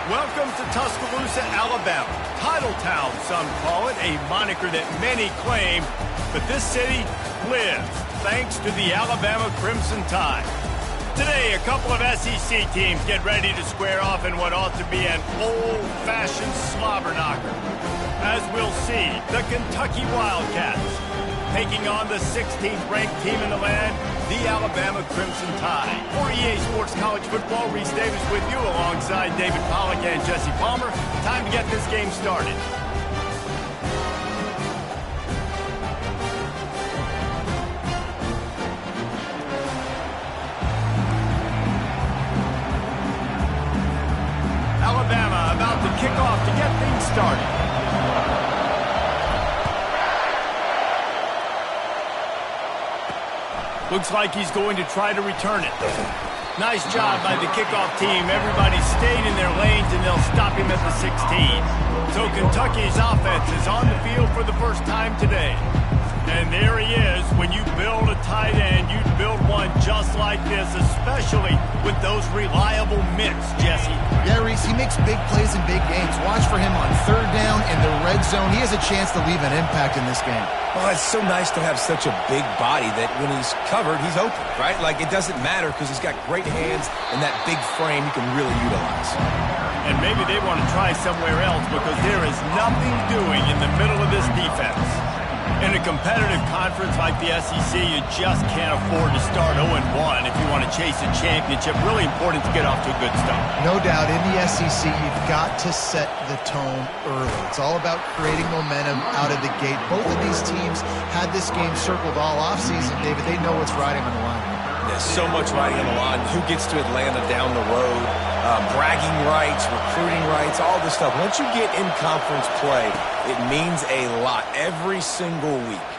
Welcome to Tuscaloosa, Alabama. Titletown, some call it, a moniker that many claim, but this city lives thanks to the Alabama Crimson Tide. Today, a couple of SEC teams get ready to square off in what ought to be an old-fashioned slobber knocker. As we'll see, the Kentucky Wildcats taking on the 16th ranked team in the land, the Alabama Crimson Tide. For EA Sports College Football, Reese Davis with you alongside David Pollack and Jesse Palmer. Time to get this game started. Alabama about to kick off to get things started. Looks like he's going to try to return it. Nice job by the kickoff team. Everybody stayed in their lanes, and they'll stop him at the 16. So Kentucky's offense is on the field for the first time today. And there he is. When you build a tight end, you build one just like this, especially with those reliable mitts, Jesse. Yeah, Reese, he makes big plays in big games. Watch for him on third down in the red zone. He has a chance to leave an impact in this game. Well, it's so nice to have such a big body that when he's covered, he's open, right? Like, it doesn't matter because he's got great hands and that big frame he can really utilize. And maybe they want to try somewhere else because there is nothing doing in the middle of this defense. In a competitive conference like the SEC, you just can't afford to start 0-1 if you want to chase a championship. Really important to get off to a good start. No doubt, in the SEC, you've got to set the tone early. It's all about creating momentum out of the gate. Both of these teams had this game circled all offseason, David. They know what's riding on the line. There's so much riding on the line. Who gets to Atlanta down the road? Bragging rights, recruiting rights, all this stuff. Once you get in conference play, it means a lot every single week.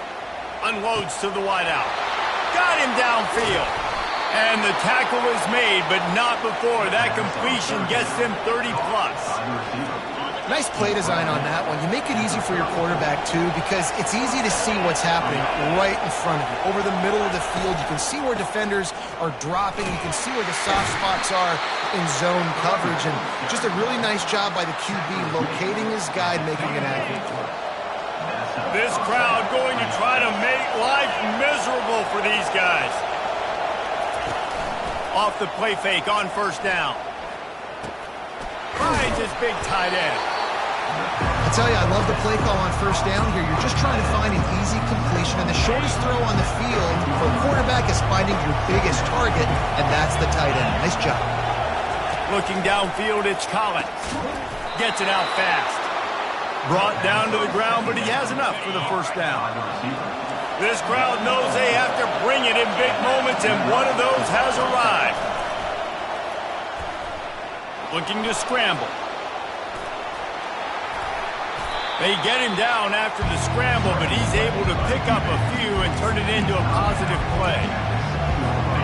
Unloads to the wideout. Got him downfield. And the tackle is made, but not before that completion gets them 30-plus. Nice play design on that one. You make it easy for your quarterback, too, because it's easy to see what's happening right in front of you. Over the middle of the field, you can see where defenders are dropping. You can see where the soft spots are in zone coverage. And just a really nice job by the QB locating his guy and making an accurate throw. This crowd going to try to make life miserable for these guys. Off the play fake on first down. Finds his big tight end. I tell you, I love the play call on first down here. You're just trying to find an easy completion, and the shortest throw on the field for a quarterback is finding your biggest target, and that's the tight end. Nice job. Looking downfield, it's Collins. Gets it out fast. Brought down to the ground, but he has enough for the first down. This crowd knows they have to bring it in big moments, and one of those has arrived. Looking to scramble. They get him down after the scramble, but he's able to pick up a few and turn it into a positive play.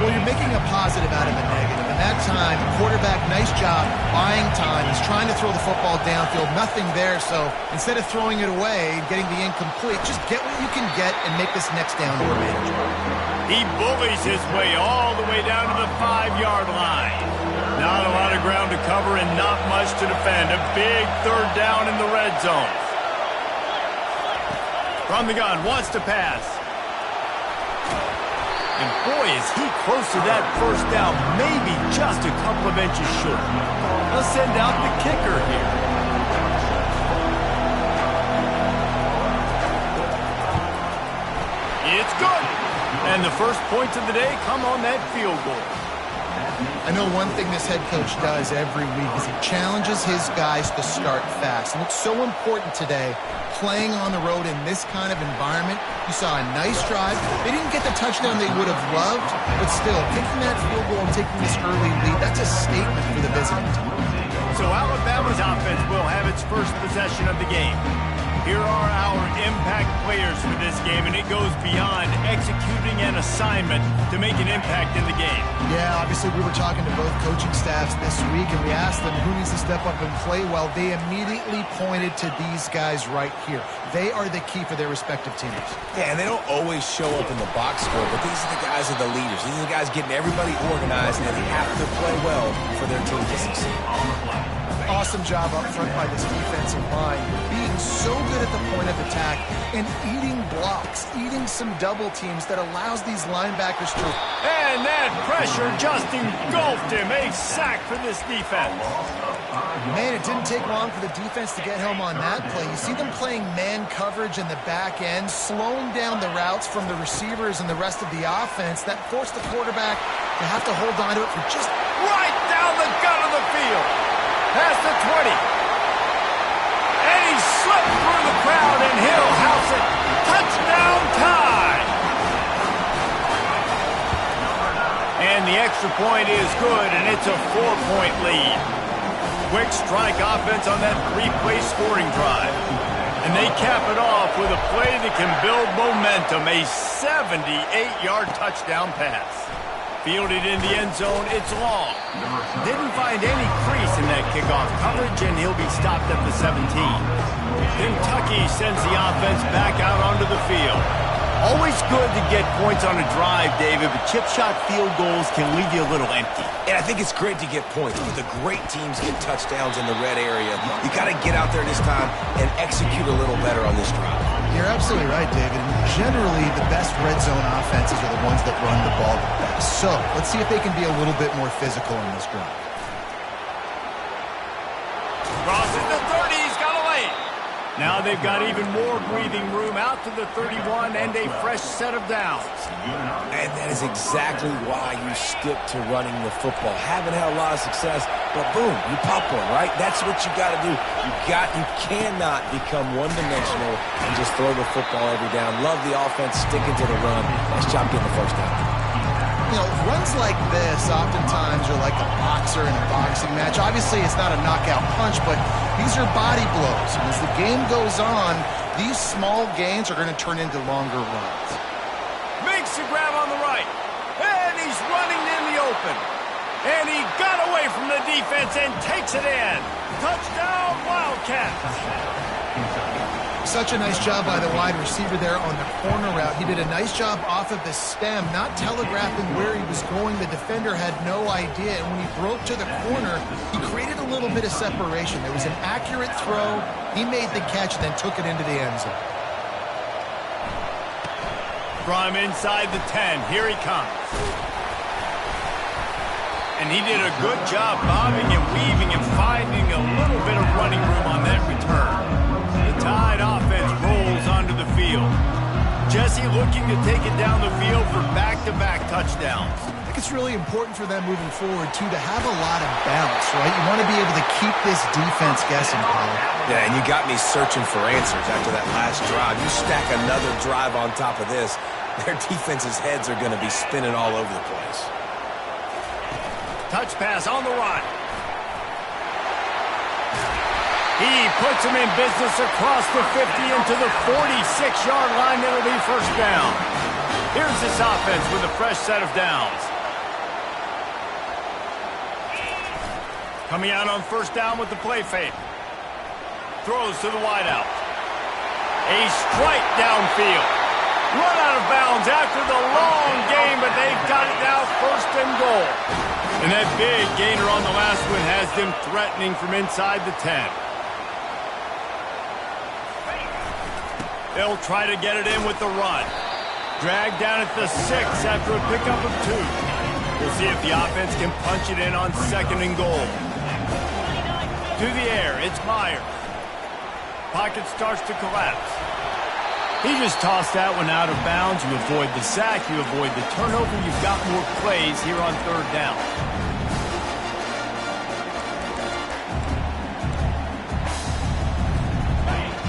Well, you're making a positive out of a negative. And that time, quarterback, nice job, buying time. He's trying to throw the football downfield. Nothing there, so instead of throwing it away and getting the incomplete, just get what you can get and make this next down more manageable. He bullies his way all the way down to the 5-yard line. Not a lot of ground to cover and not much to defend. A big third down in the red zone. From the gun, wants to pass. And boy, is he close to that first down, maybe just a couple of inches short. Let's send out the kicker here. It's good. And the first points of the day come on that field goal. I know one thing this head coach does every week is he challenges his guys to start fast. And it's so important today, playing on the road in this kind of environment. You saw a nice drive. They didn't get the touchdown they would have loved, but still, kicking that field goal and taking this early lead, that's a statement for the visiting team. So Alabama's offense will have its first possession of the game. Here are our impact players for this game, and it goes beyond executing an assignment to make an impact in the game. Yeah, obviously we were talking to both coaching staffs this week, and we asked them who needs to step up and play well. They immediately pointed to these guys right here. They are the key for their respective teams. Yeah, and they don't always show up in the box score, but these are the guys that are the leaders. These are the guys getting everybody organized, and they have to play well for their team to succeed. awesome job up front by this defensive line, being so good at the point of attack and eating blocks, eating some double teams that allows these linebackers to... And that pressure just engulfed him. A sack for this defense. Man, it didn't take long for the defense to get home on that play. You see them playing man coverage in the back end, slowing down the routes from the receivers and the rest of the offense. That forced the quarterback to have to hold on to it for just... Right down the gut of the field. Past the 20. And he slipped through the crowd, and he'll house it. Touchdown tie. And the extra point is good, and it's a 4-point lead. Quick strike offense on that 3-play scoring drive. And they cap it off with a play that can build momentum, a 78-yard touchdown pass. Fielded in the end zone, it's long. Didn't find any crease in that kickoff coverage, and he'll be stopped at the 17. Kentucky sends the offense back out onto the field. Always good to get points on a drive, David, but chip shot field goals can leave you a little empty. And I think it's great to get points, but the great teams get touchdowns in the red area. You got to get out there this time and execute a little better on this drive. You're absolutely right, David. Generally, the best red zone offenses are the ones that run the ball the best. So, let's see if they can be a little bit more physical in this drive. Crossing the 30, he's got a lane. Now they've got even more breathing room out to the 31 and a fresh set of downs. And that is exactly why you stick to running the football. Haven't had a lot of success, but boom, you pop one, right? That's what you got to do. You cannot become one-dimensional and just throw the football every down. Love the offense, sticking to the run. Nice job getting the first down. You know, runs like this oftentimes are like a boxer in a boxing match. Obviously, it's not a knockout punch, but these are body blows. And as the game goes on, these small gains are going to turn into longer runs. Makes the grab on the right. And he's running in the open. And he got away from the defense and takes it in. Touchdown, Wildcats. Such a nice job by the wide receiver there on the corner route. He did a nice job off of the stem, not telegraphing where he was going. The defender had no idea, and when he broke to the corner, he created a little bit of separation. There was an accurate throw. He made the catch, then took it into the end zone. From inside the 10, here he comes. And he did a good job bobbing and weaving and finding a little bit of running room on that return. The Tide offense rolls onto the field. Jesse looking to take it down the field for back-to-back touchdowns. I think it's really important for them moving forward, too, to have a lot of bounce, right? You want to be able to keep this defense guessing, Paul. Yeah, and you got me searching for answers after that last drive. You stack another drive on top of this, their defense's heads are going to be spinning all over the place. Touch pass on the run. He puts him in business across the 50 into the 46-yard line. That'll be first down. Here's this offense with a fresh set of downs. Coming out on first down with the play fake. Throws to the wideout. A strike downfield. Run out of bounds after the long game, but they've got it now first and goal. And that big gainer on the last one has them threatening from inside the 10. They'll try to get it in with the run. Dragged down at the 6 after a pickup of 2. We'll see if the offense can punch it in on second and goal. To the air, it's Myers. Pocket starts to collapse. He just tossed that one out of bounds. You avoid the sack, you avoid the turnover. You've got more plays here on third down.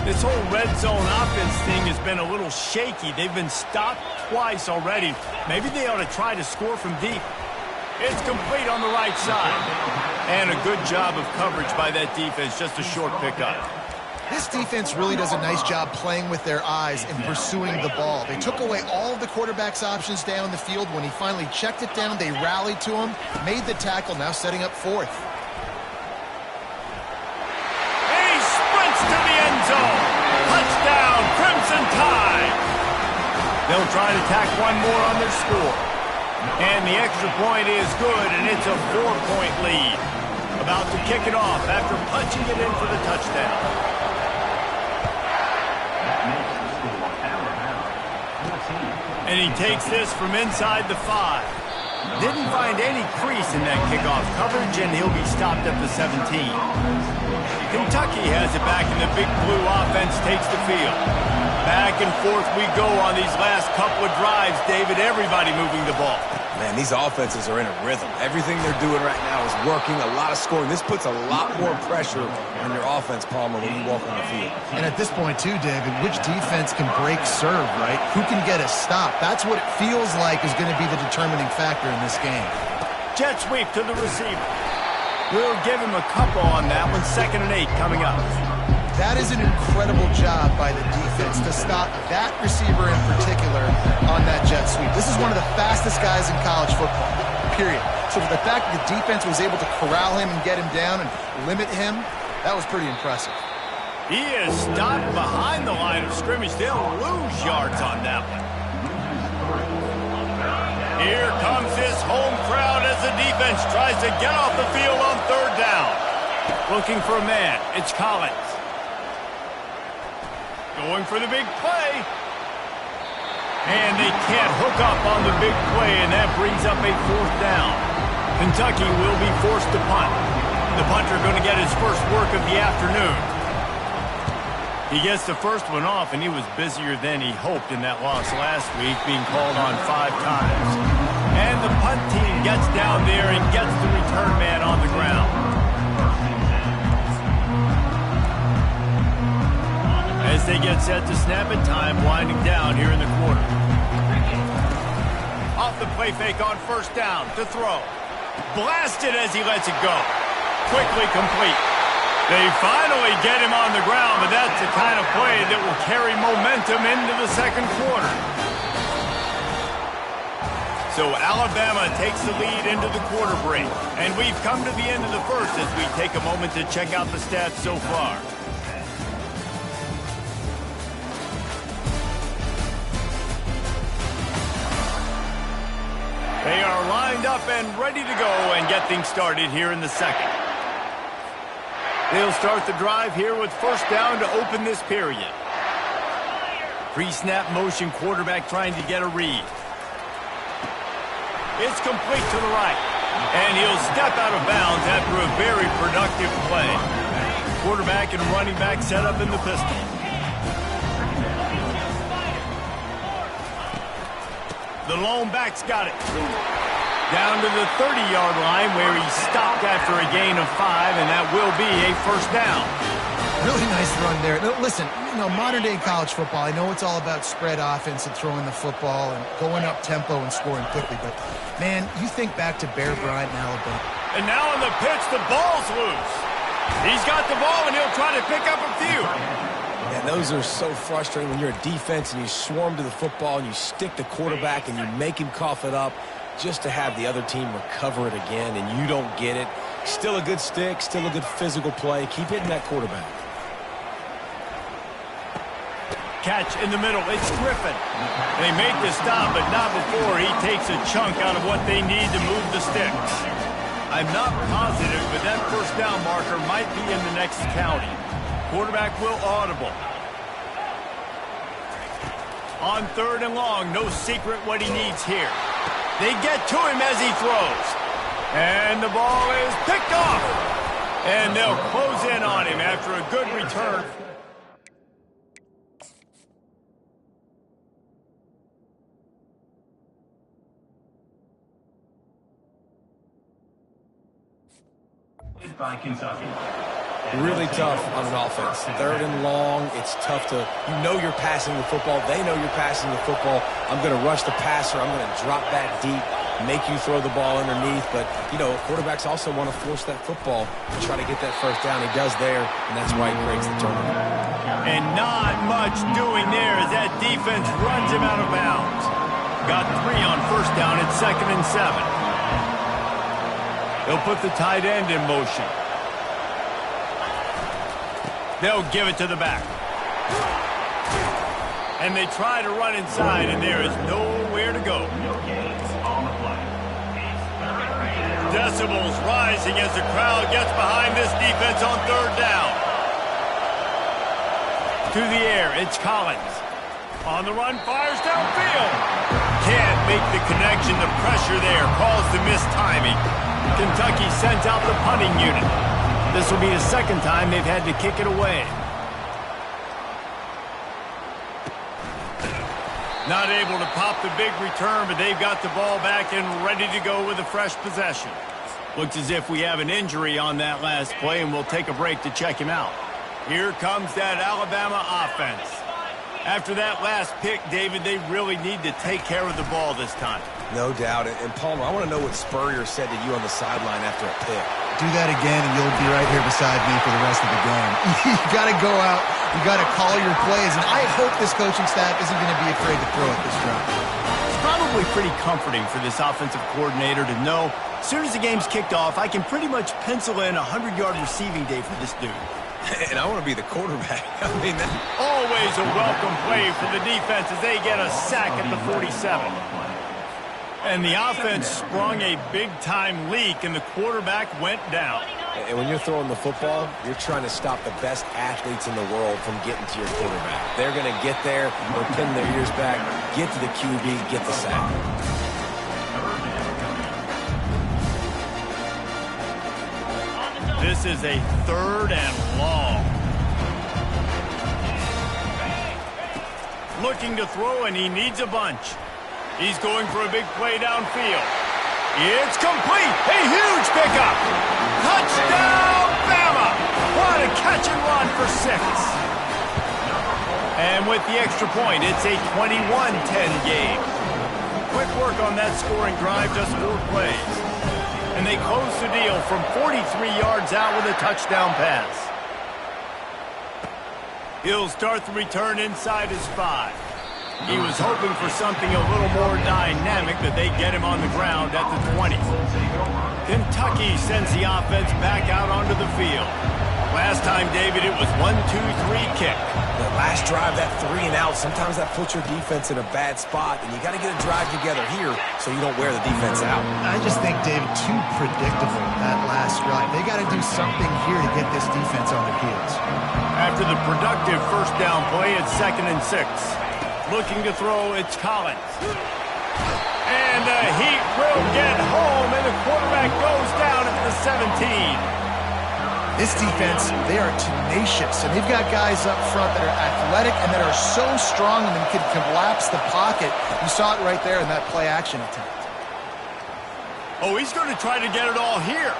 This whole red zone offense thing has been a little shaky. They've been stopped twice already. Maybe they ought to try to score from deep. It's complete on the right side. And a good job of coverage by that defense. Just a short pickup. This defense really does a nice job playing with their eyes and pursuing the ball. They took away all of the quarterback's options down the field. When he finally checked it down, they rallied to him, made the tackle, now setting up fourth. And he sprints to the end zone. Touchdown, Crimson Tide. They'll try to tack one more on their score. And the extra point is good, and it's a 4-point lead. About to kick kick it off after punching it in for the touchdown. And he takes this from inside the 5. Didn't find any crease in that kickoff coverage, and he'll be stopped at the 17. Kentucky has it back, and the Big Blue offense takes the field. Back and forth we go on these last couple of drives, David. Everybody moving the ball. Man, these offenses are in a rhythm. Everything they're doing right now is working, a lot of scoring. This puts a lot more pressure on your offense, Palmer, when you walk on the field. And at this point, too, David, which defense can break serve, right? Who can get a stop? That's what it feels like is going to be the determining factor in this game. Jet sweep to the receiver. We'll give him a couple on that one. 2nd and 8 coming up. That is an incredible job by the defense to stop that receiver in particular on that jet sweep. This is one of the fastest guys in college football, period. So the fact that the defense was able to corral him and get him down and limit him, that was pretty impressive. He is stopped behind the line of scrimmage. They'll lose yards on that one. Here comes this home crowd as the defense tries to get off the field on 3rd down. Looking for a man. It's Collins. Going for the big play. And they can't hook up on the big play, and that brings up a 4th down. Kentucky will be forced to punt. The punter going to get his first work of the afternoon. He gets the first one off, and he was busier than he hoped in that loss last week, being called on 5 times. And the punt team gets down there and gets the return man on the ground. As they get set to snap it, time winding down here in the quarter. Off the play fake on 1st down to throw. Blasted as he lets it go. Quickly complete. They finally get him on the ground, but that's the kind of play that will carry momentum into the 2nd quarter. So Alabama takes the lead into the quarter break. And we've come to the end of the 1st as we take a moment to check out the stats so far. They are lined up and ready to go and get things started here in the 2nd. They'll start the drive here with 1st down to open this period. Pre-snap motion, quarterback trying to get a read. It's complete to the right. And he'll step out of bounds after a very productive play. Quarterback and running back set up in the pistol. The lone back's got it. Down to the 30-yard line where he stopped after a gain of 5, and that will be a 1st down. Really nice run there. Now, listen, modern-day college football, I know it's all about spread offense and throwing the football and going up tempo and scoring quickly, but, man, you think back to Bear Bryant in Alabama. And now on the pitch, the ball's loose. He's got the ball, and he'll try to pick up a few. And those are so frustrating when you're a defense and you swarm to the football and you stick the quarterback and you make him cough it up just to have the other team recover it again and you don't get it. Still a good stick, still a good physical play. Keep hitting that quarterback. Catch in the middle. It's Griffin. They make the stop, but not before he takes a chunk out of what they need to move the sticks. I'm not positive, but that 1st down marker might be in the next county. Quarterback will audible. On 3rd and long, no secret what he needs here. They get to him as he throws. And the ball is picked off. And they'll close in on him after a good return. By Kentucky. Really tough on an offense. 3rd and long, it's tough to, you're passing the football. They know you're passing the football. I'm going to rush the passer. I'm going to drop back deep, make you throw the ball underneath. But, quarterbacks also want to force that football and try to get that 1st down. He does there, and that's why he breaks the turnover. And not much doing there as that defense runs him out of bounds. Got 3 on 1st down. It's 2nd and 7. They'll put the tight end in motion. They'll give it to the back. And they try to run inside, and there is nowhere to go. Decibels rising as the crowd gets behind this defense on third down. To the air, it's Collins. On the run, fires downfield. Can't make the connection. The pressure there caused the missed timing. Kentucky sends out the punting unit. This will be the second time they've had to kick it away. Not able to pop the big return, but they've got the ball back and ready to go with a fresh possession. Looks as if we have an injury on that last play, and we'll take a break to check him out. Here comes that Alabama offense. After that last pick, David, they really need to take care of the ball this time. No doubt. And Palmer, I want to know what Spurrier said to you on the sideline after a pick. Do that again, and you'll be right here beside me for the rest of the game. You got to go out. You got to call your plays, and I hope this coaching staff isn't going to be afraid to throw it this round. It's probably pretty comforting for this offensive coordinator to know as soon as the game's kicked off, I can pretty much pencil in a 100-yard receiving day for this dude. And I want to be the quarterback. I mean, always a welcome play for the defense as they get a sack at the 47. And the offense sprung a big-time leak, and the quarterback went down. And when you're throwing the football, you're trying to stop the best athletes in the world from getting to your quarterback. They're going to get there, they'll pin their ears back, get to the QB, get the sack. This is a third and long. Looking to throw, and he needs a bunch. He's going for a big play downfield. It's complete. A huge pickup. Touchdown, Bama. What a catch and run for 6. And with the extra point, it's a 21-10 game. Quick work on that scoring drive, just 4 plays. And they close the deal from 43 yards out with a touchdown pass. He'll start the return inside his 5. He was hoping for something a little more dynamic, but they get him on the ground at the 20. Kentucky sends the offense back out onto the field. Last time, David, it was 1-2-3 kick. The last drive, that 3 and out, sometimes that puts your defense in a bad spot, and you got to get a drive together here so you don't wear the defense out. I just think, David, too predictable, that last drive. They got to do something here to get this defense on their heels. After the productive first down play, it's 2nd and 6. Looking to throw, it's Collins. And the Heat will get home, and the quarterback goes down at the 17. This defense, they are tenacious, and they've got guys up front that are athletic and that are so strong and can collapse the pocket. You saw it right there in that play-action attempt. Oh, he's going to try to get it all here.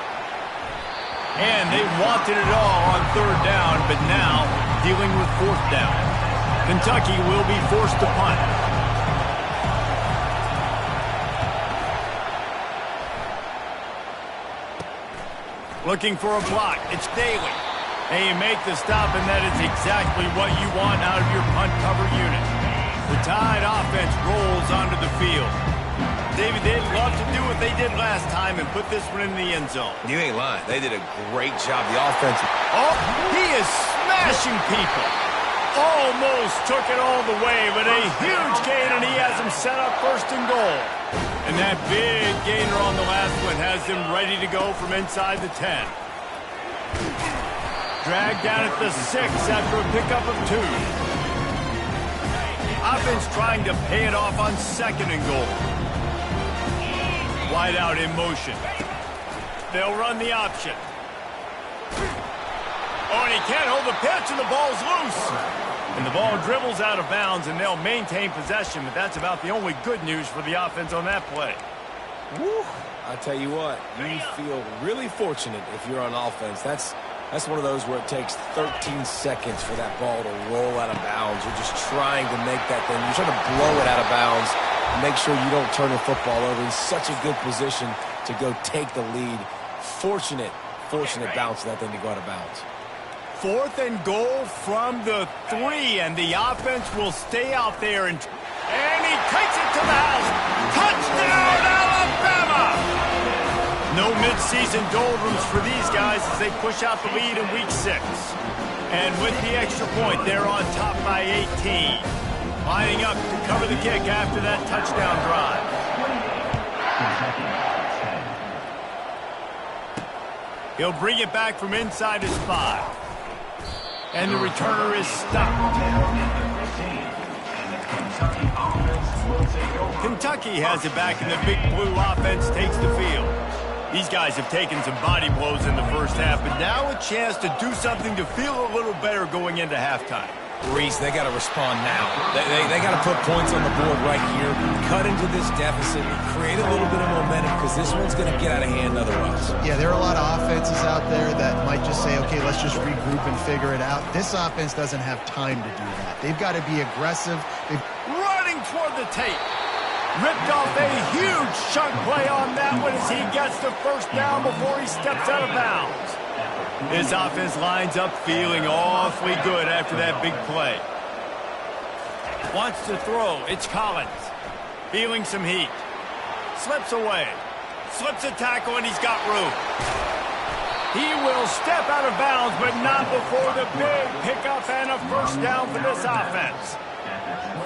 And they wanted it all on 3rd down, but now dealing with 4th down. Kentucky will be forced to punt. Looking for a block. It's Daly. They make the stop, and that is exactly what you want out of your punt cover unit. The Tide offense rolls onto the field. David, they'd love to do what they did last time and put this one in the end zone. You ain't lying. They did a great job. The offense. Oh, he is smashing people. Almost took it all the way, but a huge gain, and he has him set up 1st and goal. And that big gainer on the last one has him ready to go from inside the 10. Dragged down at the 6 after a pickup of 2. Offense trying to pay it off on 2nd and goal. Wide out in motion. They'll run the option. Oh, and he can't hold the pitch, and the ball's loose. And the ball dribbles out of bounds, and they'll maintain possession, but that's about the only good news for the offense on that play. Woo. I tell you what, you feel really fortunate if you're on offense. That's one of those where it takes 13 seconds for that ball to roll out of bounds. You're just trying to make that thing. You're trying to blow it out of bounds, make sure you don't turn the football over. He's such a good position to go take the lead. Fortunate bounce for that thing to go out of bounds. 4th and goal from the 3, and the offense will stay out there. And he takes it to the house. Touchdown, Alabama! No midseason doldrums for these guys as they push out the lead in Week 6. And with the extra point, they're on top by 18. Lining up to cover the kick after that touchdown drive. He'll bring it back from inside his 5. And the returner is stopped. Kentucky has it back, and the Big Blue offense takes the field. These guys have taken some body blows in the first half, but now a chance to do something to feel a little better going into halftime. Reese, they got to respond now. They got to put points on the board right here, cut into this deficit, create a little bit of momentum, because this one's going to get out of hand otherwise. Yeah, there are a lot of offenses out there that might just say, okay, let's just regroup and figure it out. This offense doesn't have time to do that. They've got to be aggressive. Running toward the tape. Ripped off a huge chunk play on that one as he gets the first down before he steps out of bounds. His offense lines up feeling awfully good after that big play. Wants to throw. It's Collins. Feeling some heat. Slips away. Slips a tackle, and he's got room. He will step out of bounds, but not before the big pickup and a first down for this offense.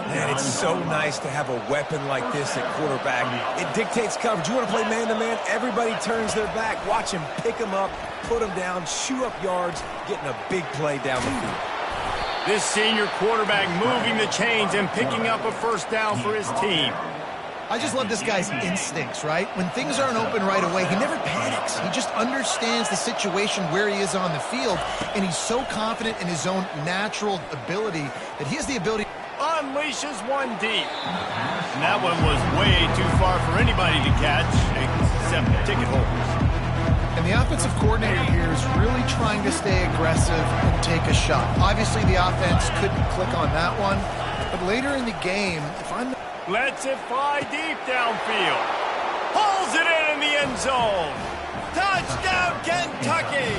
Man, it's so nice to have a weapon like this at quarterback. It dictates coverage. You want to play man-to-man? Everybody turns their back. Watch him pick him up, put him down, shoot up yards, getting a big play down the field. This senior quarterback moving the chains and picking up a first down for his team. I just love this guy's instincts, right? When things aren't open right away, he never panics. He just understands the situation where he is on the field, and he's so confident in his own natural ability that he has the ability unleashes one deep. And that one was way too far for anybody to catch, except ticket holders. And the offensive coordinator here is really trying to stay aggressive and take a shot. Obviously, the offense couldn't click on that one, but later in the game, if I'm... Lets it fly deep downfield. Pulls it in the end zone. Touchdown, Kentucky!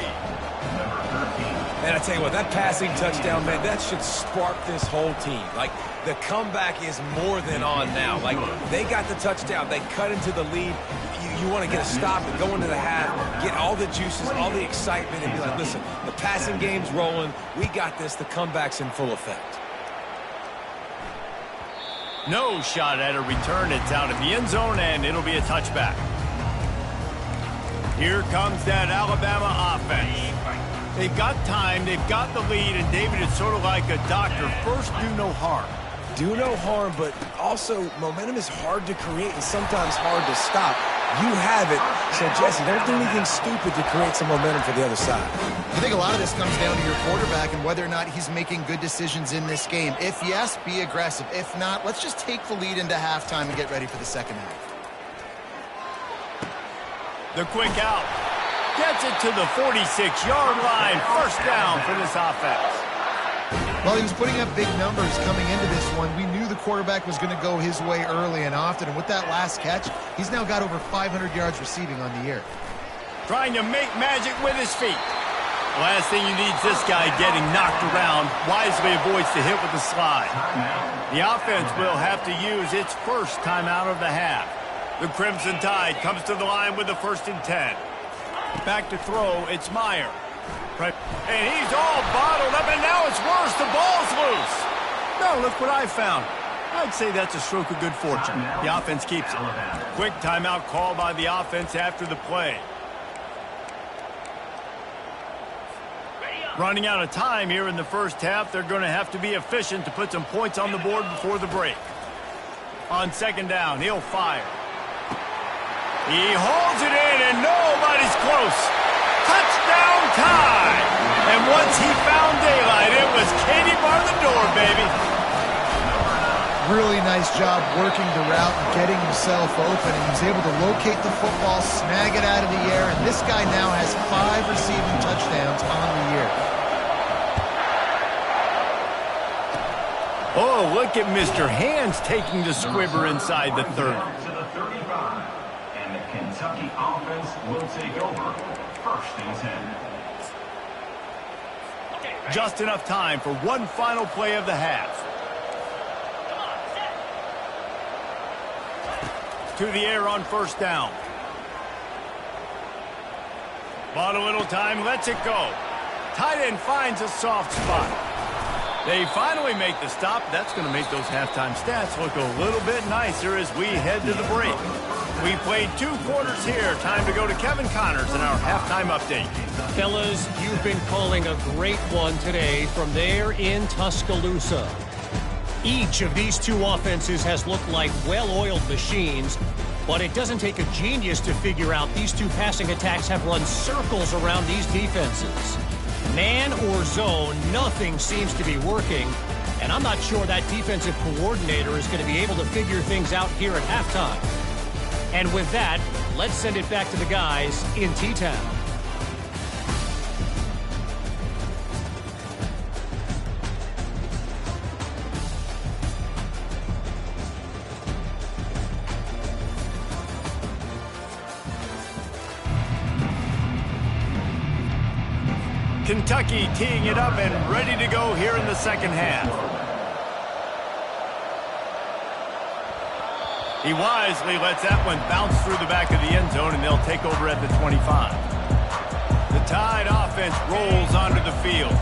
And I tell you what, that passing touchdown, man, that should spark this whole team. Like, the comeback is more than on now. Like, they got the touchdown. They cut into the lead. You want to get a stop and go into the half, get all the juices, all the excitement, and be like, listen, the passing game's rolling. We got this. The comeback's in full effect. No shot at a return. It's out of the end zone, and it'll be a touchback. Here comes that Alabama offense. They've got time, they've got the lead, and David is sort of like a doctor. First, do no harm. Do no harm, but also momentum is hard to create and sometimes hard to stop. You have it, so Jesse, don't do anything stupid to create some momentum for the other side. I think a lot of this comes down to your quarterback and whether or not he's making good decisions in this game. If yes, be aggressive. If not, let's just take the lead into halftime and get ready for the second half. The quick out. Gets it to the 46-yard line. First down for this offense. Well, he was putting up big numbers coming into this one. We knew the quarterback was going to go his way early and often. And with that last catch, he's now got over 500 yards receiving on the year. Trying to make magic with his feet. Last thing you need is this guy getting knocked around. Wisely avoids the hit with the slide. The offense will have to use its first timeout of the half. The Crimson Tide comes to the line with the 1st and 10. Back to throw, it's Meyer. And he's all bottled up, and now it's worse. The ball's loose. No, look what I found. I'd say that's a stroke of good fortune. The offense keeps it. Quick timeout call by the offense after the play. Running out of time here in the first half. They're going to have to be efficient to put some points on the board before the break. On second down, he'll fire. He holds it in, and nobody's close. Touchdown time! And once he found daylight, it was Katie bar the door, baby. Really nice job working the route and getting himself open. And he was able to locate the football, snag it out of the air, and this guy now has 5 receiving touchdowns on the year. Oh, look at Mr. Hands taking the squibber inside the 30. Kentucky offense will take over. 1st and 10. Just enough time for one final play of the half. To the air on 1st down. Bought a little time, lets it go. Tight end finds a soft spot. They finally make the stop. That's going to make those halftime stats look a little bit nicer as we head to the break. We played 2 quarters here. Time to go to Kevin Connors in our halftime update. Fellas, you've been calling a great one today from there in Tuscaloosa. Each of these 2 offenses has looked like well-oiled machines, but it doesn't take a genius to figure out these 2 passing attacks have run circles around these defenses. Man or zone, nothing seems to be working, and I'm not sure that defensive coordinator is going to be able to figure things out here at halftime. And with that, let's send it back to the guys in T-Town. Kentucky teeing it up and ready to go here in the second half. He wisely lets that one bounce through the back of the end zone, and they'll take over at the 25. The Tide offense rolls onto the field.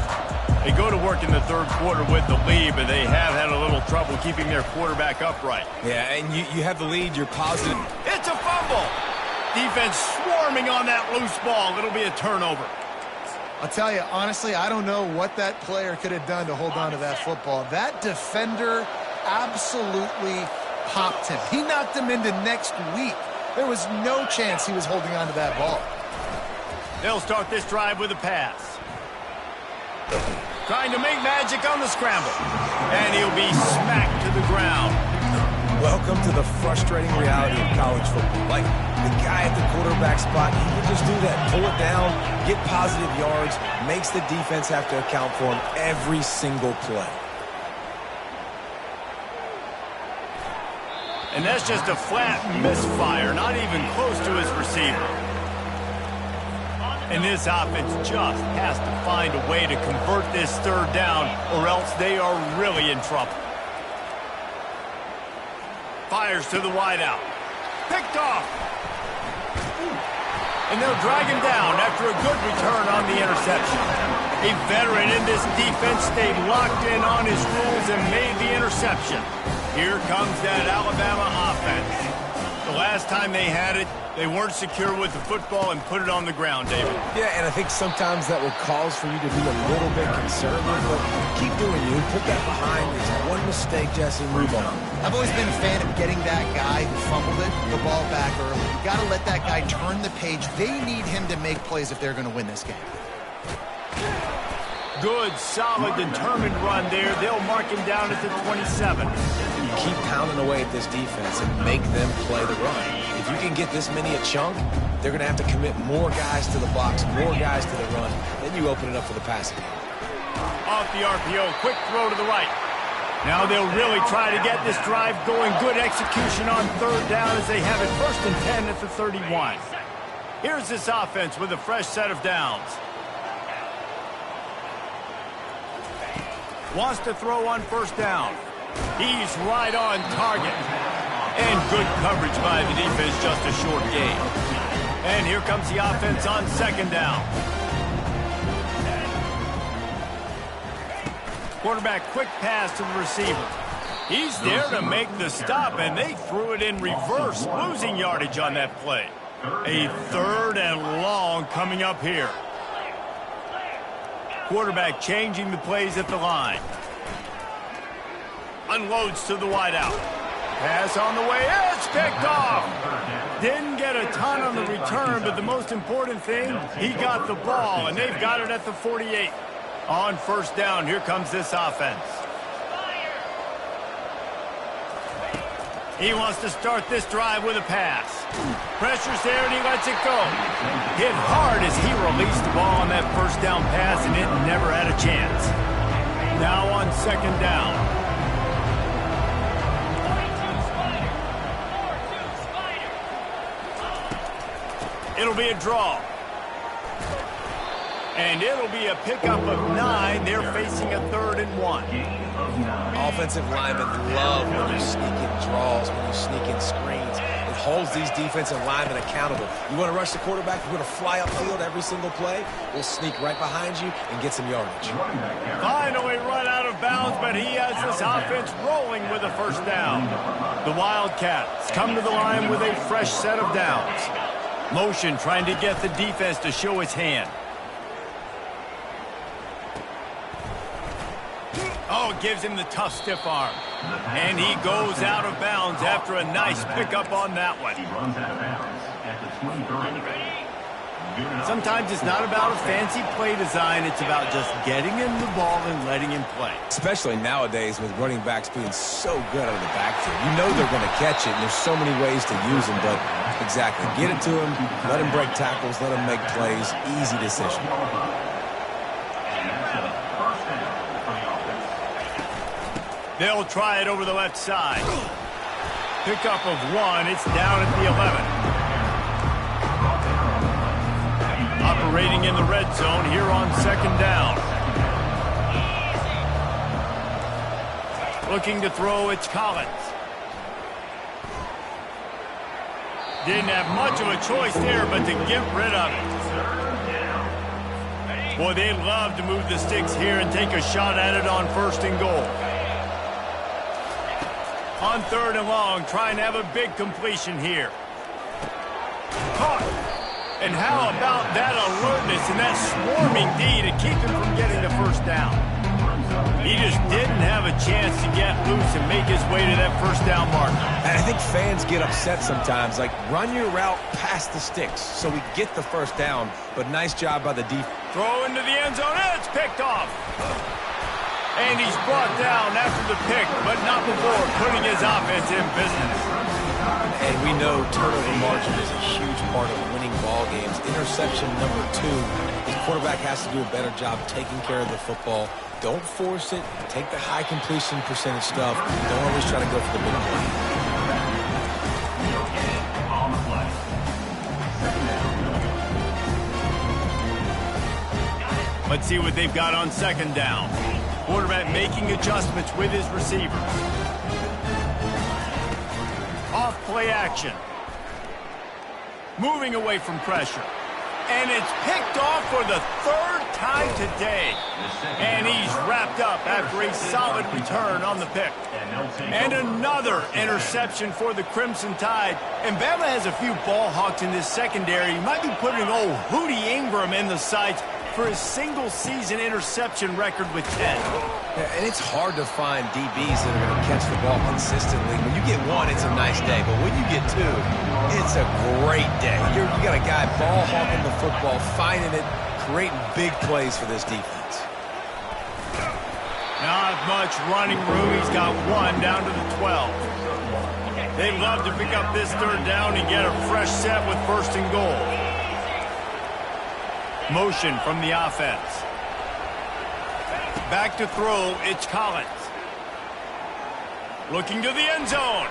They go to work in the third quarter with the lead, but they have had a little trouble keeping their quarterback upright. Yeah, and you have the lead. You're positive. It's a fumble. Defense swarming on that loose ball. It'll be a turnover. I'll tell you, honestly, I don't know what that player could have done to hold on to that football. That defender absolutely popped him. He knocked him into next week. There was no chance he was holding on to that ball. They'll start this drive with a pass. Trying to make magic on the scramble. And he'll be smacked to the ground. Welcome to the frustrating reality of college football. Like, the guy at the quarterback spot, he can just do that. Pull it down, get positive yards, makes the defense have to account for him every single play. And that's just a flat misfire, not even close to his receiver. And this offense just has to find a way to convert this third down, or else they are really in trouble. Fires to the wideout. Picked off. And they'll drag him down after a good return on the interception. A veteran in this defense stayed locked in on his rules and made the interception. Here comes that Alabama offense. The last time they had it, they weren't secure with the football and put it on the ground, David. Yeah, and I think sometimes that will cause for you to be a little bit conservative, but keep doing you. Put that behind. It's one mistake, Jesse, move on. I've always been a fan of getting that guy who fumbled it, the ball back early. You got to let that guy turn the page. They need him to make plays if they're going to win this game. Good, solid, determined run there. They'll mark him down at the 27. You keep pounding away at this defense and make them play the run. If you can get this many a chunk, they're going to have to commit more guys to the box, more guys to the run. Then you open it up for the passing game. Off the RPO, quick throw to the right. Now they'll really try to get this drive going. Good execution on third down as they have it 1st and 10 at the 31. Here's this offense with a fresh set of downs. Wants to throw on 1st down. He's right on target. And good coverage by the defense, just a short gain. And here comes the offense on 2nd down. Quarterback quick pass to the receiver. He's there to make the stop, and they threw it in reverse, losing yardage on that play. A 3rd and long coming up here. Quarterback changing the plays at the line. Unloads to the wideout. Pass on the way. It's picked off. Didn't get a ton on the return, but the most important thing, he got the ball, and they've got it at the 48. On 1st down, here comes this offense. He wants to start this drive with a pass. Pressure's there, and he lets it go. Hit hard as he released the ball on that 1st down pass, and it never had a chance. Now on 2nd down. It'll be a draw. And it'll be a pickup of 9. They're facing a 3rd and 1. Offensive linemen love when you sneak in draws, when you sneak in screens. It holds these defensive linemen accountable. You want to rush the quarterback, you want to fly upfield every single play, we'll sneak right behind you and get some yardage. Finally run out of bounds, but he has this offense rolling with a first down. The Wildcats come to the line with a fresh set of downs. Motion trying to get the defense to show its hand. Oh, gives him the tough stiff arm. And he goes out of bounds after a nice pickup on that one. He runs out of bounds at the 23. Sometimes it's not about a fancy play design. It's about just getting him the ball and letting him play. Especially nowadays with running backs being so good out of the backfield. You know they're going to catch it, and there's so many ways to use them. But exactly, get it to him, let him break tackles, let him make plays. Easy decision. They'll try it over the left side. Pickup of one. It's down at the 11. Operating in the red zone here on second down. Looking to throw, it's Collins. Didn't have much of a choice there, but to get rid of it. Boy, they'd love to move the sticks here and take a shot at it on first and goal. On third and long, trying to have a big completion here. Caught. And how about that alertness and that swarming D to keep him from getting the first down? He just didn't have a chance to get loose and make his way to that first down marker. And I think fans get upset sometimes. Like, run your route past the sticks so we get the first down. But nice job by the defense. Throw into the end zone, and it's picked off. And he's brought down after the pick, but not before putting his offense in business. And we know turnover margin is a huge part of winning ball games. Interception number 2. The quarterback has to do a better job taking care of the football. Don't force it. Take the high completion percentage stuff. Don't always try to go for the big play. Let's see what they've got on second down. Quarterback making adjustments with his receiver. Off play action. Moving away from pressure. And it's picked off for the third time today. And he's wrapped up after a solid return on the pick. And another interception for the Crimson Tide. And Bama has a few ball hawks in this secondary. You might be putting old Hootie Ingram in the sights for his single-season interception record with 10. Yeah, and it's hard to find DBs that are going to catch the ball consistently. When you get one, it's a nice day. But when you get two, it's a great day. You got a guy ball hawking the football, finding it, creating big plays for this defense. Not much running room. He's got one down to the 12. They'd love to pick up this third down and get a fresh set with first and goal. Motion from the offense. Back to throw, it's Collins. Looking to the end zone.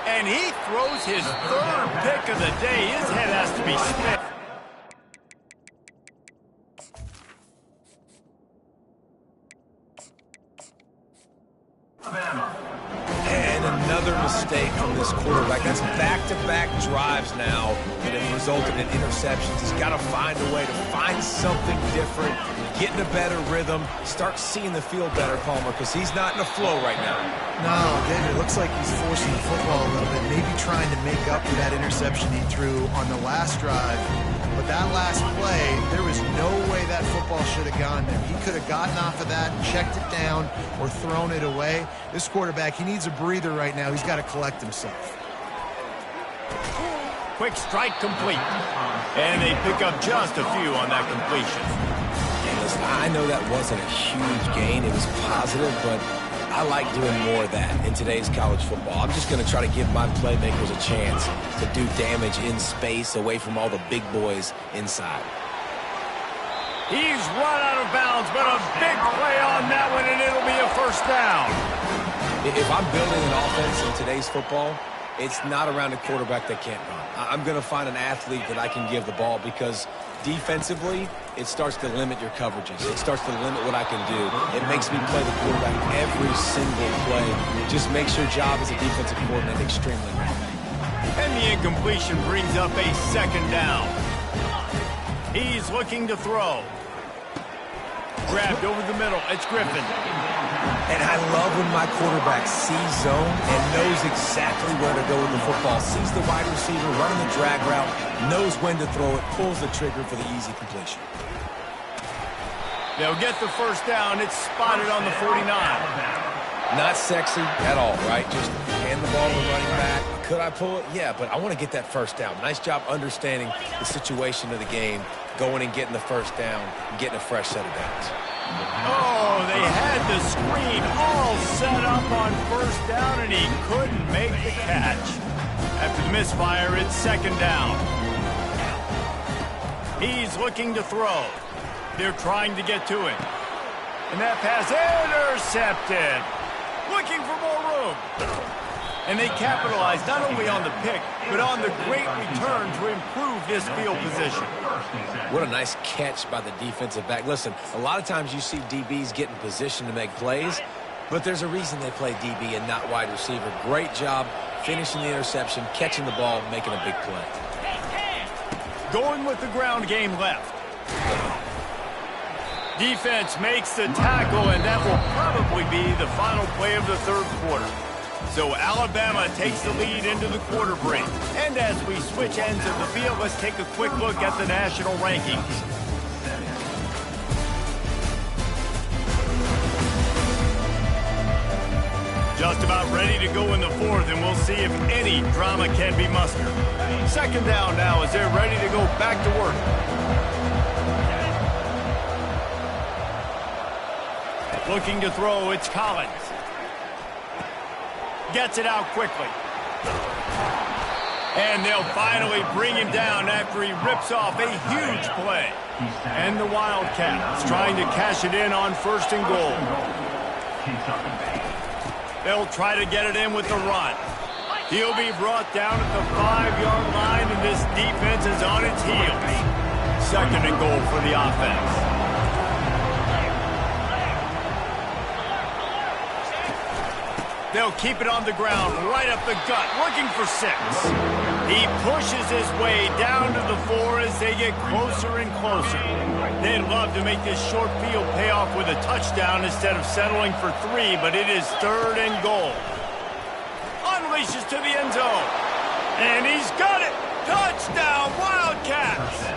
And he throws his third pick of the day. His head has to be split. And another mistake from this quarterback. That's back-to-back drives now that have resulted in interceptions. He's got to find a way to find something different, get in a better rhythm, start seeing the field better, Palmer, because he's not in a flow right now. No, David, it looks like he's forcing the football a little bit, maybe trying to make up for that interception he threw on the last drive. But that last play, there was no way that football should have gone there. He could have gotten off of that, checked it down, or thrown it away. This quarterback, he needs a breather right now. He's got to collect himself. Quick strike complete. And they pick up just a few on that completion. And listen, I know that wasn't a huge gain. It was positive, but I like doing more of that in today's college football. I'm just going to try to give my playmakers a chance to do damage in space away from all the big boys inside. He's run out of bounds, but a big play on that one, and it'll be a first down. If I'm building an offense in today's football, it's not around a quarterback that can't run. I'm going to find an athlete that I can give the ball because defensively, it starts to limit your coverages. It starts to limit what I can do. It makes me play the quarterback every single play. It just makes your job as a defensive coordinator extremely hard. And the incompletion brings up a second down. He's looking to throw. Grabbed over the middle. It's Griffin. And I love when my quarterback sees zone and knows exactly where to go with the football. Sees the wide receiver running the drag route, knows when to throw it, pulls the trigger for the easy completion. They'll get the first down. It's spotted on the 49. Not sexy at all, right? Just hand the ball to the running back. Could I pull it? Yeah, but I want to get that first down. Nice job understanding the situation of the game, going and getting the first down, and getting a fresh set of downs. Oh, they had the screen all set up on first down, and he couldn't make the catch. After the misfire, it's second down. He's looking to throw. They're trying to get to him. And that pass intercepted. Looking for more room. And they capitalized not only on the pick, but on the great return to improve this field position. What a nice catch by the defensive back. Listen, a lot of times you see DBs get in position to make plays, but there's a reason they play DB and not wide receiver. Great job finishing the interception, catching the ball, making a big play. Going with the ground game left. Defense makes the tackle, and that will probably be the final play of the third quarter. So Alabama takes the lead into the quarter break. And as we switch ends of the field, let's take a quick look at the national rankings. Just about ready to go in the fourth, and we'll see if any drama can be mustered. Second down now as they're ready to go back to work. Looking to throw, it's Collins. Gets it out quickly. And they'll finally bring him down after he rips off a huge play. And the Wildcats trying to cash it in on first and goal. They'll try to get it in with the run. He'll be brought down at the 5-yard line, and this defense is on its heels. Second and goal for the offense. They'll keep it on the ground, right up the gut, looking for 6. He pushes his way down to the 4 as they get closer and closer. They'd love to make this short field pay off with a touchdown instead of settling for 3, but it is third and goal. Unleashes to the end zone. And he's got it! Touchdown, Wildcats!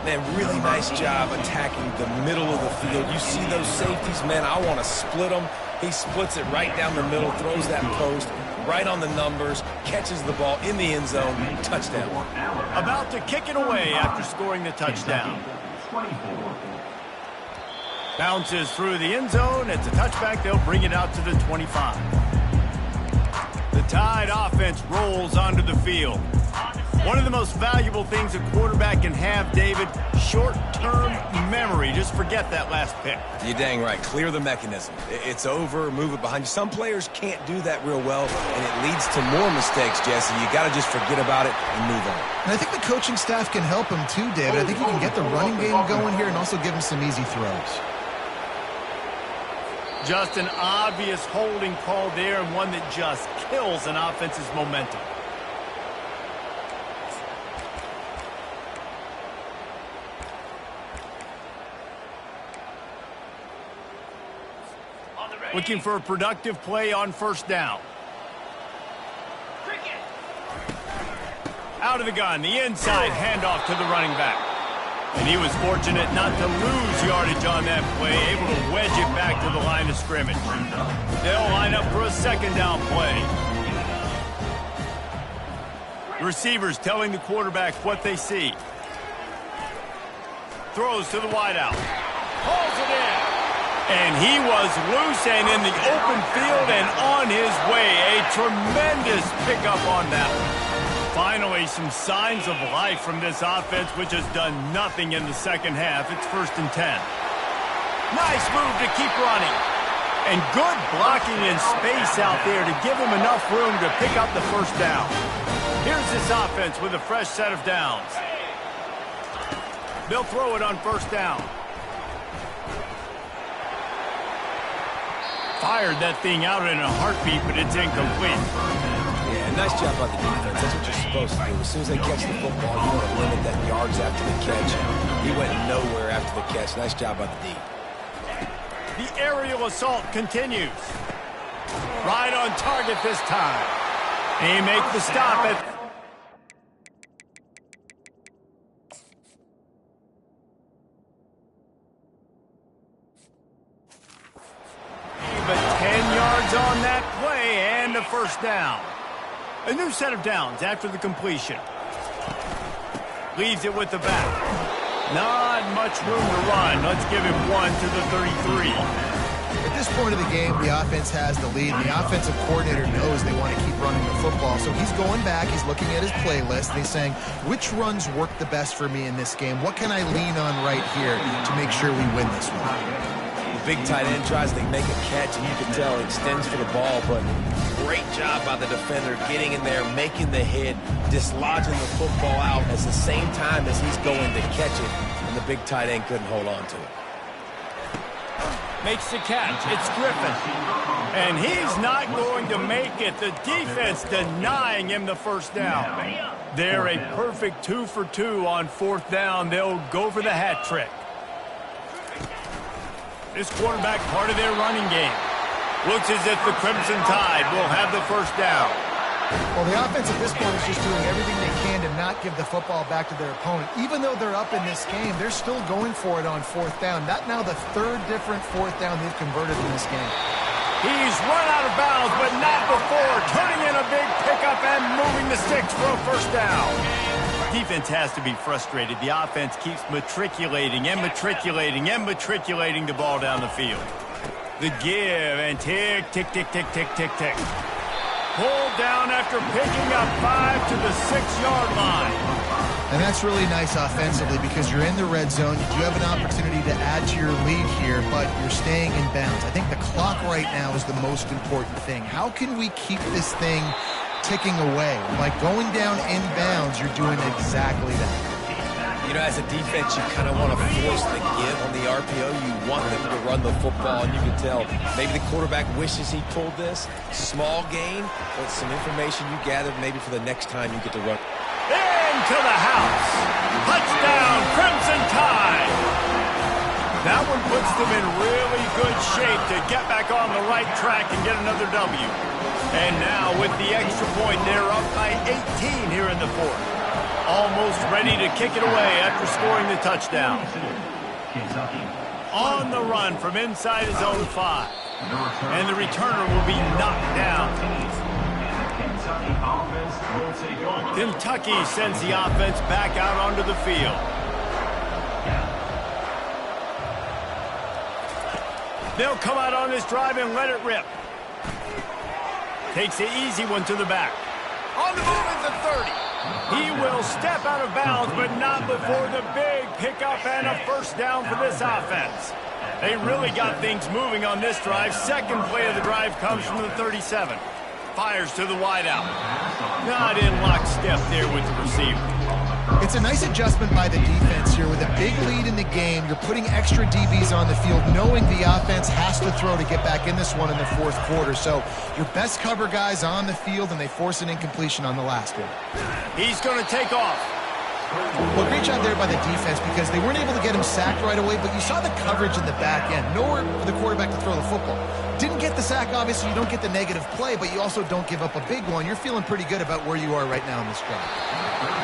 Man, really nice job attacking the middle of the field. You see those safeties, man, I want to split them. He splits it right down the middle, throws that post, right on the numbers, catches the ball in the end zone, touchdown. About to kick it away after scoring the touchdown. Bounces through the end zone. It's a touchback. They'll bring it out to the 25. The Tide offense rolls onto the field. One of the most valuable things a quarterback can have, David, short-term memory. Just forget that last pick. You're dang right. Clear the mechanism. It's over, move it behind you. Some players can't do that real well, and it leads to more mistakes, Jesse. You got to just forget about it and move on. And I think the coaching staff can help him too, David. I think he can get the running game going here and also give him some easy throws. Just an obvious holding call there, and one that just kills an offense's momentum. Looking for a productive play on first down. Out of the gun, the inside handoff to the running back. And he was fortunate not to lose yardage on that play, able to wedge it back to the line of scrimmage. They'll line up for a second down play. The receivers telling the quarterback what they see. Throws to the wideout. Pulls it in. And he was loose and in the open field and on his way. A tremendous pickup on that one. Finally, some signs of life from this offense, which has done nothing in the second half. It's 1st and 10. Nice move to keep running. And good blocking in space out there to give him enough room to pick up the first down. Here's this offense with a fresh set of downs. They'll throw it on first down. Fired that thing out in a heartbeat, but it's incomplete. Yeah, Nice job by the defense. That's what you're supposed to do. As soon as they catch the football, you want to limit that yards after the catch. He went nowhere after the catch. Nice job by the D. The aerial assault continues. Right on target this time. He makes the stop at... But 10 yards on that play and a first down. A new set of downs after the completion. Leaves it with the back. Not much room to run. Let's give him one to the 33. At this point of the game, the offense has the lead. The offensive coordinator knows they want to keep running the football. So he's going back, he's looking at his playlist, and he's saying, which runs work the best for me in this game? What can I lean on right here to make sure we win this one? The big tight end tries to make a catch, and you can tell he extends for the ball, but great job by the defender getting in there, making the hit, dislodging the football out at the same time as he's going to catch it, and the big tight end couldn't hold on to it. Makes the catch. It's Griffin. And he's not going to make it. The defense denying him the first down. They're a perfect 2 for 2 on fourth down. They'll go for the hat trick. This quarterback part of their running game. Looks as if the Crimson Tide will have the first down. Well, the offense at this point is just doing everything they can to not give the football back to their opponent. Even though they're up in this game, they're still going for it on fourth down. That now the third different fourth down they've converted in this game. He's run out of bounds, but not before. Turning in a big pickup and moving the sticks for a first down. Defense has to be frustrated. The offense keeps matriculating and matriculating and matriculating the ball down the field. The give and tick, tick, tick, tick, tick, tick, tick. Pulled down after picking up 5 to the 6-yard line. And that's really nice offensively because you're in the red zone. You do have an opportunity to add to your lead here, but you're staying in bounds. I think the clock right now is the most important thing. How can we keep this thing ticking away? Like going down in bounds, you're doing exactly that. You know, as a defense, you kind of want to force the give on the RPO. You want them to run the football, and you can tell maybe the quarterback wishes he pulled this. Small gain, but some information you gathered maybe for the next time you get to run. Into the house. Touchdown, Crimson Tide. That one puts them in really good shape to get back on the right track and get another W. And now with the extra point, they're up by 18 here in the fourth. Almost ready to kick it away after scoring the touchdown. On the run from inside his own 5. And the returner will be knocked down. Kentucky sends the offense back out onto the field. They'll come out on this drive and let it rip. Takes the easy one to the back. On the move is the 30. He will step out of bounds, but not before the big pickup and a first down for this offense. They really got things moving on this drive. Second play of the drive comes from the 37. Fires to the wideout. Not in lockstep there with the receiver. It's a nice adjustment by the defense here. With a big lead in the game, you're putting extra DBs on the field, knowing the offense has to throw to get back in this one in the fourth quarter. So your best cover guys on the field, and they force an incompletion on the last one. He's going to take off. Well, great job there by the defense because they weren't able to get him sacked right away, but you saw the coverage in the back end. Nowhere for the quarterback to throw the football. Didn't get the sack, obviously. You don't get the negative play, but you also don't give up a big one. You're feeling pretty good about where you are right now in this drive.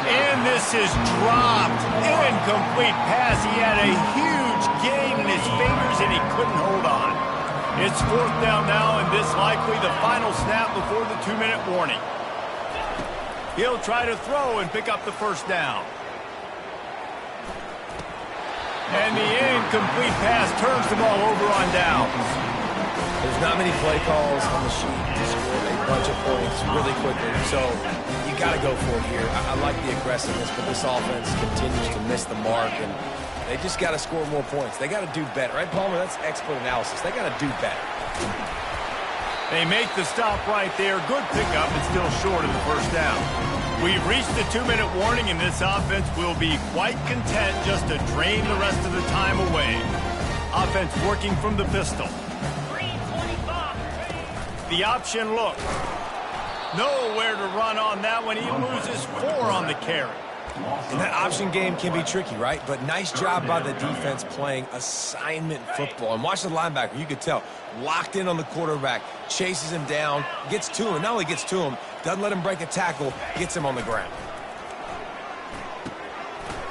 And this is dropped. Incomplete pass. He had a huge gain in his fingers, and he couldn't hold on. It's fourth down now, and this likely the final snap before the 2-minute warning. He'll try to throw and pick up the first down. And the incomplete pass turns the ball over on downs. There's not many play calls on the sheet to score a bunch of points really quickly, so you got to go for it here. I like the aggressiveness, but this offense continues to miss the mark, and they just got to score more points. They got to do better, right, Palmer? That's expert analysis. They got to do better. They make the stop right there. Good pickup, but still short of the first down. We've reached the 2-minute warning, and this offense will be quite content just to drain the rest of the time away. Offense working from the pistol. The option look. Nowhere to run on that one. He loses 4 on the carry. And that option game can be tricky, right? But nice job by the defense playing assignment football. And watch the linebacker. You could tell. Locked in on the quarterback. Chases him down. Gets to him. Not only gets to him, doesn't let him break a tackle. Gets him on the ground.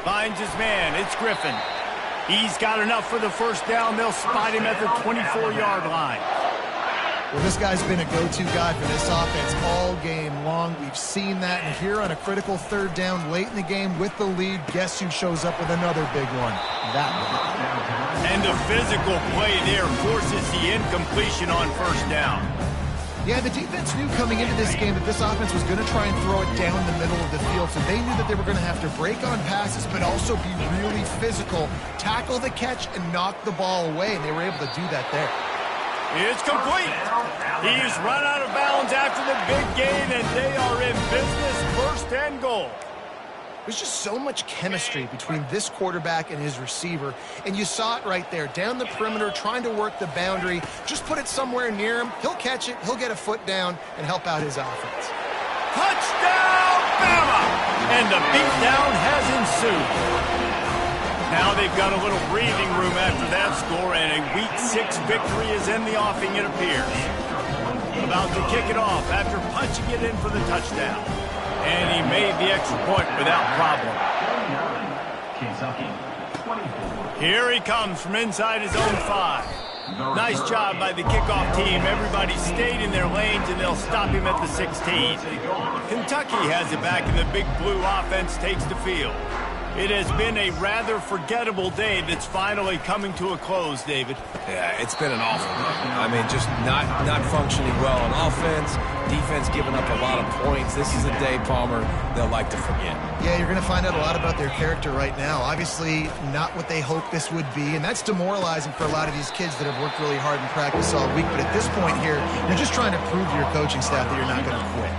Finds his man. It's Griffin. He's got enough for the first down. They'll spot him at the 24-yard line. Well, this guy's been a go-to guy for this offense all game long. We've seen that. And here on a critical 3rd down late in the game with the lead, guess who shows up with another big one? That one. And the physical play there forces the incompletion on first down. Yeah, the defense knew coming into this game that this offense was going to try and throw it down the middle of the field, so they knew that they were going to have to break on passes but also be really physical, tackle the catch, and knock the ball away, and they were able to do that there. It's complete. He's run out of bounds after the big gain, and they are in business, 1st and goal. There's just so much chemistry between this quarterback and his receiver, and you saw it right there, down the perimeter, trying to work the boundary. Just put it somewhere near him. He'll catch it, he'll get a foot down, and help out his offense. Touchdown, Bama! And the beatdown has ensued. Now they've got a little breathing room after that score, and a Week 6 victory is in the offing, it appears. About to kick it off after punching it in for the touchdown. And he made the extra point without problem. Here he comes from inside his own 5. Nice job by the kickoff team. Everybody stayed in their lanes, and they'll stop him at the 16. Kentucky has it back, and the big blue offense takes the field. It has been a rather forgettable day that's finally coming to a close, David. Yeah, it's been an awful day. I mean, just not functioning well on offense, defense giving up a lot of points. This is a day, Palmer, they'll like to forget. Yeah, you're going to find out a lot about their character right now. Obviously, not what they hoped this would be, and that's demoralizing for a lot of these kids that have worked really hard in practice all week. But at this point here, you're just trying to prove to your coaching staff that you're not going to quit.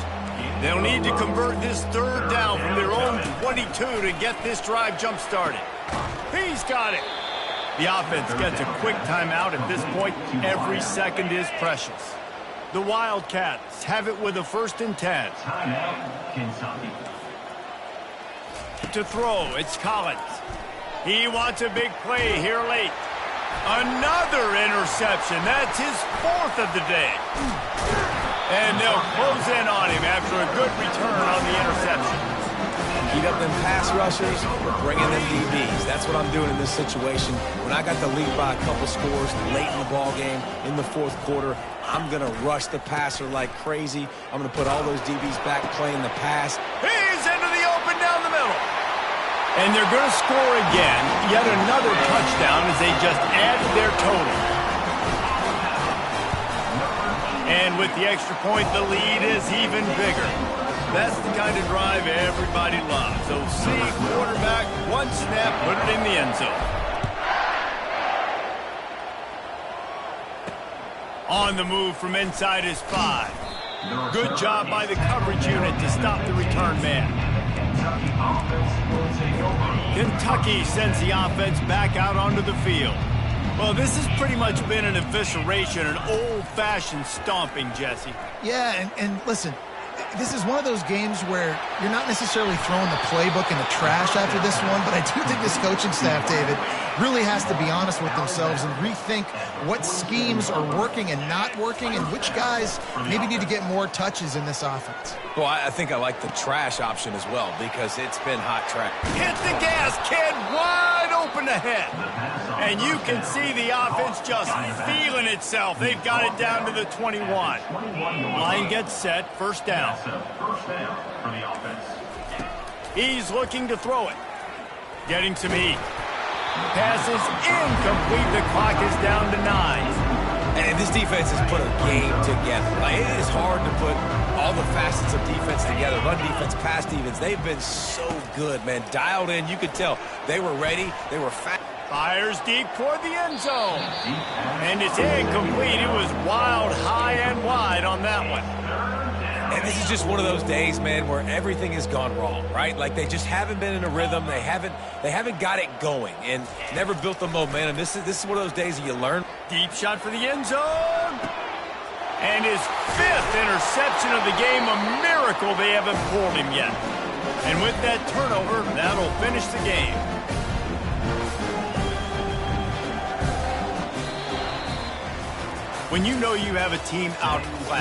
They'll need to convert this 3rd down from their own 22 to get this drive jump-started. He's got it. The offense gets a quick timeout at this point. Every second is precious. The Wildcats have it with a 1st and 10. To throw, it's Collins. He wants a big play here late. Another interception. That's his 4th of the day. And they'll close in on him after a good return on the interception. Heat up them pass rushers, bringing them DBs. That's what I'm doing in this situation. When I got the lead by a couple scores late in the ball game, in the 4th quarter, I'm going to rush the passer like crazy. I'm going to put all those DBs back playing the pass. He's into the open down the middle. And they're going to score again. Yet another touchdown as they just added their total. And with the extra point, the lead is even bigger. That's the kind of drive everybody loves. So see quarterback, one snap, put it in the end zone. On the move from inside his 5. Good job by the coverage unit to stop the return man. Kentucky sends the offense back out onto the field. Well, this has pretty much been an evisceration, an old-fashioned stomping, Jesse. Yeah, and listen, this is one of those games where you're not necessarily throwing the playbook in the trash after this one, but I do think this coaching staff, David, really has to be honest with themselves and rethink what schemes are working and not working and which guys maybe need to get more touches in this offense. Well, I think I like the trash option as well because it's been hot trash. Hit the gas, kid, wide open ahead. And you can see the offense just feeling itself. They've got it down to the 21. Line gets set, 1st down. He's looking to throw it. Getting some heat. Pass is incomplete. The clock is down to 9. And this defense has put a game together. Like, it is hard to put all the facets of defense together. Run defense, pass defense. They've been so good, man. Dialed in. You could tell they were ready. They were fast. Fires deep toward the end zone. And it's incomplete. It was wild, high, and wide on that one. And this is just one of those days, man, where everything has gone wrong, right? Like they just haven't been in a rhythm. They haven't got it going and never built the momentum. This is one of those days that you learn. Deep shot for the end zone. And his 5th interception of the game, a miracle they haven't pulled him yet. And with that turnover, that'll finish the game. When you know you have a team outclassed,